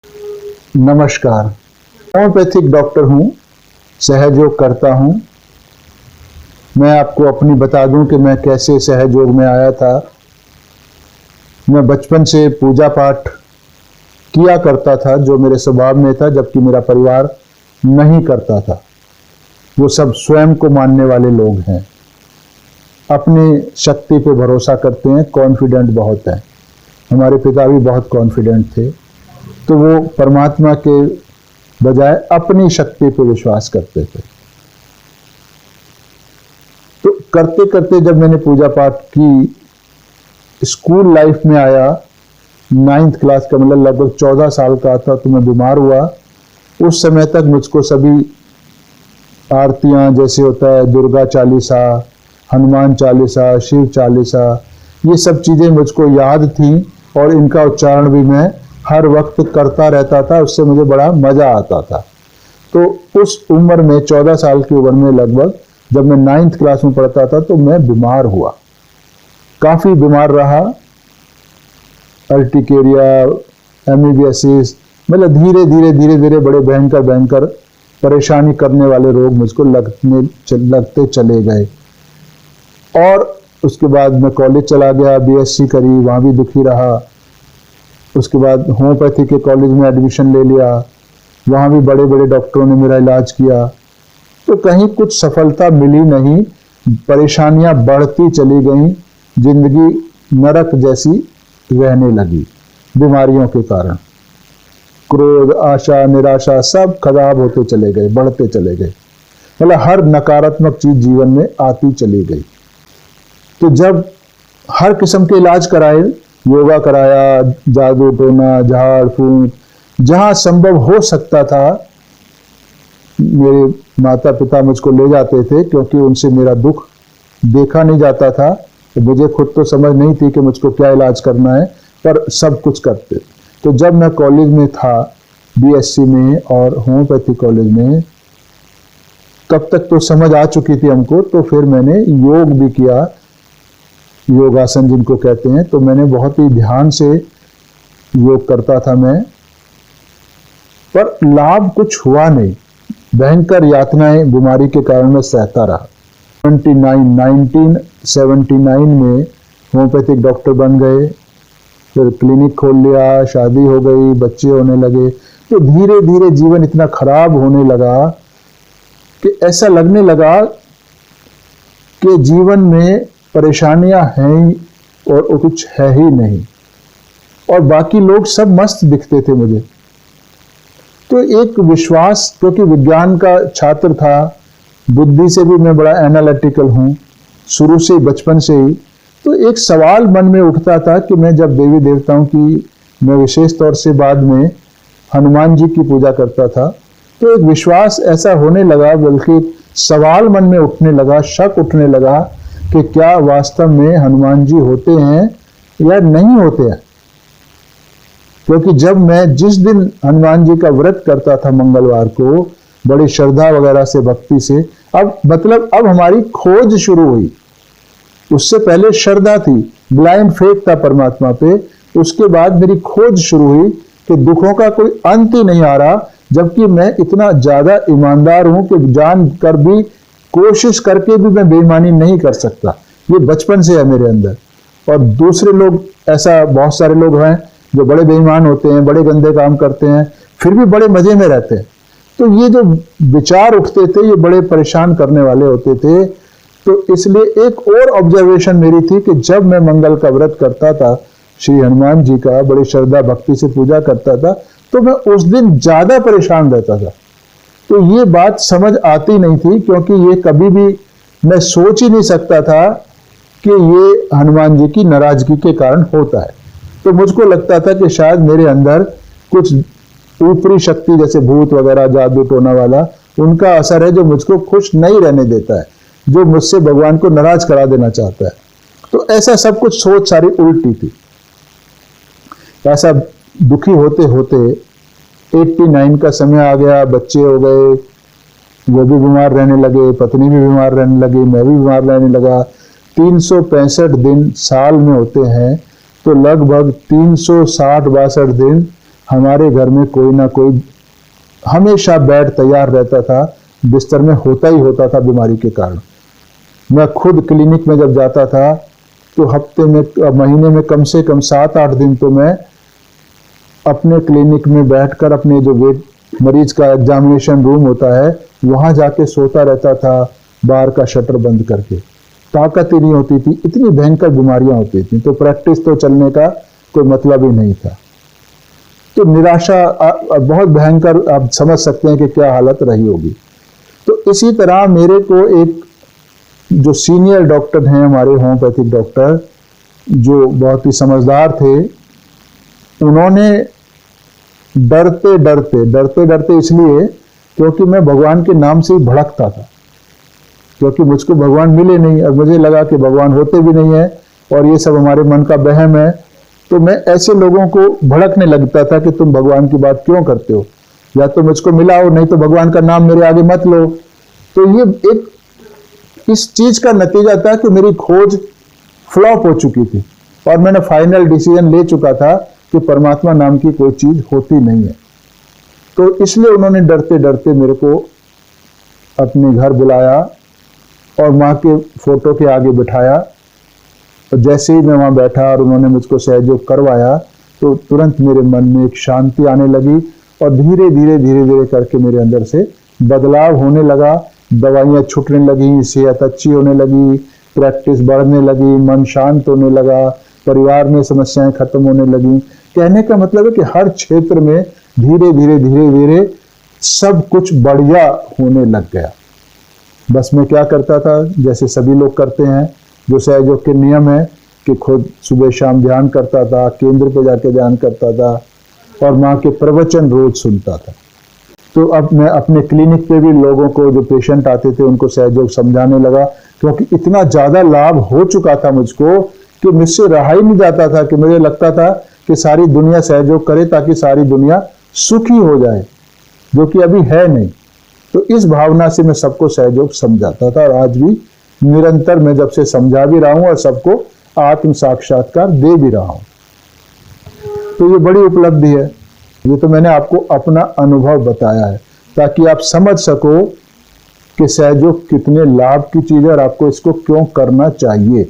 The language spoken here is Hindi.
नमस्कार। होम्योपैथिक डॉक्टर हूँ, सहयोग करता हूँ। मैं आपको अपनी बता दूं कि मैं कैसे सहयोग में आया था। मैं बचपन से पूजा पाठ किया करता था, जो मेरे स्वभाव में था, जबकि मेरा परिवार नहीं करता था। वो सब स्वयं को मानने वाले लोग हैं, अपनी शक्ति पे भरोसा करते हैं, कॉन्फिडेंट बहुत है। हमारे पिता भी बहुत कॉन्फिडेंट थे, तो वो परमात्मा के बजाय अपनी शक्ति पर विश्वास करते थे। तो करते करते जब मैंने पूजा पाठ की, स्कूल लाइफ में आया, 9th क्लास का, मतलब लगभग 14 साल का था, तो मैं बीमार हुआ। उस समय तक मुझको सभी आरतियां, जैसे होता है दुर्गा चालीसा, हनुमान चालीसा, शिव चालीसा, ये सब चीज़ें मुझको याद थी और इनका उच्चारण भी मैं हर वक्त करता रहता था। उससे मुझे बड़ा मज़ा आता था। तो उस उम्र में, 14 साल की उम्र में लगभग, जब मैं 9th क्लास में पढ़ता था, तो मैं बीमार हुआ, काफ़ी बीमार रहा। अर्टिकेरिया, एमीबियासिस, मतलब धीरे धीरे बड़े भयंकर परेशानी करने वाले रोग मुझको लगते चले गए। और उसके बाद मैं कॉलेज चला गया, बीएससी करी, वहाँ भी दुखी रहा। उसके बाद होम्योपैथी के कॉलेज में एडमिशन ले लिया, वहाँ भी बड़े बड़े डॉक्टरों ने मेरा इलाज किया, तो कहीं कुछ सफलता मिली नहीं। परेशानियां बढ़ती चली गईं, जिंदगी नरक जैसी रहने लगी बीमारियों के कारण। क्रोध, आशा, निराशा सब खराब होते चले गए, बढ़ते चले गए। मतलब हर नकारात्मक चीज जीवन में आती चली गई। तो जब हर किस्म के इलाज कराए, योगा कराया, जादू टोना, झाड़ फूंक, जहां संभव हो सकता था, मेरे माता पिता मुझको ले जाते थे, क्योंकि उनसे मेरा दुख देखा नहीं जाता था। तो मुझे खुद तो समझ नहीं थी कि मुझको क्या इलाज करना है, पर सब कुछ करते। तो जब मैं कॉलेज में था, बीएससी में और होम्योपैथी कॉलेज में, तब तक तो समझ आ चुकी थी हमको। तो फिर मैंने योग भी किया, योगासन जिनको कहते हैं। तो मैंने बहुत ही ध्यान से योग करता था मैं, पर लाभ कुछ हुआ नहीं। भयंकर यातनाएं बीमारी के कारण मैं सहता रहा। 1979 में होम्योपैथिक डॉक्टर बन गए, फिर क्लिनिक खोल लिया, शादी हो गई, बच्चे होने लगे। तो धीरे धीरे जीवन इतना खराब होने लगा कि ऐसा लगने लगा कि जीवन में परेशानियां हैं और कुछ है ही नहीं, और बाकी लोग सब मस्त दिखते थे मुझे। तो एक विश्वास, क्योंकि विज्ञान का छात्र था, बुद्धि से भी मैं बड़ा एनालिटिकल हूँ शुरू से, बचपन से ही। तो एक सवाल मन में उठता था कि मैं जब देवी देवताओं की, मैं विशेष तौर से बाद में हनुमान जी की पूजा करता था, तो एक विश्वास ऐसा होने लगा, बल्कि सवाल मन में उठने लगा, शक उठने लगा कि क्या वास्तव में हनुमान जी होते हैं या नहीं होते हैं। क्योंकि जब मैं जिस दिन हनुमान जी का व्रत करता था मंगलवार को, बड़ी श्रद्धा वगैरह से, भक्ति से, अब हमारी खोज शुरू हुई। उससे पहले श्रद्धा थी, ब्लाइंड फेथ था परमात्मा पे। उसके बाद मेरी खोज शुरू हुई कि दुखों का कोई अंत ही नहीं आ रहा, जबकि मैं इतना ज्यादा ईमानदार हूं कि जान कर भी, कोशिश करके भी मैं बेईमानी नहीं कर सकता। ये बचपन से है मेरे अंदर। और दूसरे लोग, ऐसा बहुत सारे लोग हैं जो बड़े बेईमान होते हैं, बड़े गंदे काम करते हैं, फिर भी बड़े मजे में रहते हैं। तो ये जो विचार उठते थे, ये बड़े परेशान करने वाले होते थे। तो इसलिए एक और ऑब्जर्वेशन मेरी थी कि जब मैं मंगल का व्रत करता था, श्री हनुमान जी का बड़ी श्रद्धा भक्ति से पूजा करता था, तो मैं उस दिन ज्यादा परेशान रहता था। तो ये बात समझ आती नहीं थी, क्योंकि ये कभी भी मैं सोच ही नहीं सकता था कि ये हनुमान जी की नाराजगी के कारण होता है। तो मुझको लगता था कि शायद मेरे अंदर कुछ ऊपरी शक्ति, जैसे भूत वगैरह, जादू टोना वाला, उनका असर है, जो मुझको खुश नहीं रहने देता है, जो मुझसे भगवान को नाराज करा देना चाहता है। तो ऐसा सब कुछ सोच सारी उल्टी थी। ऐसा दुखी होते होते 89 का समय आ गया, बच्चे हो गए, वो भी बीमार रहने लगे, पत्नी भी बीमार रहने लगी, मैं भी बीमार रहने लगा। 365 दिन साल में होते हैं, तो लगभग 360-62 दिन हमारे घर में कोई ना कोई हमेशा बेड तैयार रहता था, बिस्तर में होता ही होता था बीमारी के कारण। मैं खुद क्लिनिक में जब जाता था तो हफ्ते में, महीने में कम से कम 7-8 दिन तो मैं अपने क्लिनिक में बैठकर अपने जो वेट मरीज का एग्जामिनेशन रूम होता है वहां जाके सोता रहता था, बाहर का शटर बंद करके। ताकत ही नहीं होती थी, इतनी भयंकर बीमारियां होती थी, तो प्रैक्टिस तो चलने का कोई मतलब ही नहीं था। तो निराशा बहुत भयंकर, आप समझ सकते हैं कि क्या हालत रही होगी। तो इसी तरह मेरे को एक जो सीनियर डॉक्टर हैं हमारे होम्योपैथिक डॉक्टर, जो बहुत ही समझदार थे, उन्होंने डरते डरते इसलिए क्योंकि मैं भगवान के नाम से ही भड़कता था, क्योंकि मुझको भगवान मिले नहीं और मुझे लगा कि भगवान होते भी नहीं है और ये सब हमारे मन का वहम है। तो मैं ऐसे लोगों को भड़कने लगता था कि तुम भगवान की बात क्यों करते हो, या तो मुझको मिला हो, नहीं तो भगवान का नाम मेरे आगे मत लो। तो ये एक इस चीज का नतीजा था कि मेरी खोज फ्लॉप हो चुकी थी और मैंने फाइनल डिसीजन ले चुका था कि परमात्मा नाम की कोई चीज होती नहीं है। तो इसलिए उन्होंने डरते डरते मेरे को अपने घर बुलाया और माँ के फोटो के आगे बिठाया। और जैसे ही मैं वहाँ बैठा और उन्होंने मुझको सहयोग करवाया तो तुरंत मेरे मन में एक शांति आने लगी और धीरे धीरे करके मेरे अंदर से बदलाव होने लगा। दवाइयाँ छूटने लगी, सेहत अच्छी होने लगी, प्रैक्टिस बढ़ने लगी, मन शांत होने लगा, परिवार में समस्याएं खत्म होने लगी। कहने का मतलब है कि हर क्षेत्र में धीरे धीरे सब कुछ बढ़िया होने लग गया। बस मैं क्या करता था, जैसे सभी लोग करते हैं, जो सहयोग के नियम है कि खुद सुबह शाम ध्यान करता था, केंद्र पे जाके ध्यान करता था और माँ के प्रवचन रोज सुनता था। तो अब मैं अपने क्लिनिक पे भी लोगों को, जो पेशेंट आते थे, उनको सहयोग समझाने लगा, क्योंकि इतना ज़्यादा लाभ हो चुका था मुझको कि मुझसे रहा ही नहीं जाता था, कि मुझे लगता था कि सारी दुनिया सहयोग करे ताकि सारी दुनिया सुखी हो जाए, जो कि अभी है नहीं। तो इस भावना से मैं सबको सहयोग समझाता था और आज भी निरंतर मैं जब से समझा भी रहा हूँ और सबको आत्म साक्षात्कार दे भी रहा हूँ। तो ये बड़ी उपलब्धि है। ये तो मैंने आपको अपना अनुभव बताया है ताकि आप समझ सको कि सहयोग कितने लाभ की चीज है और आपको इसको क्यों करना चाहिए।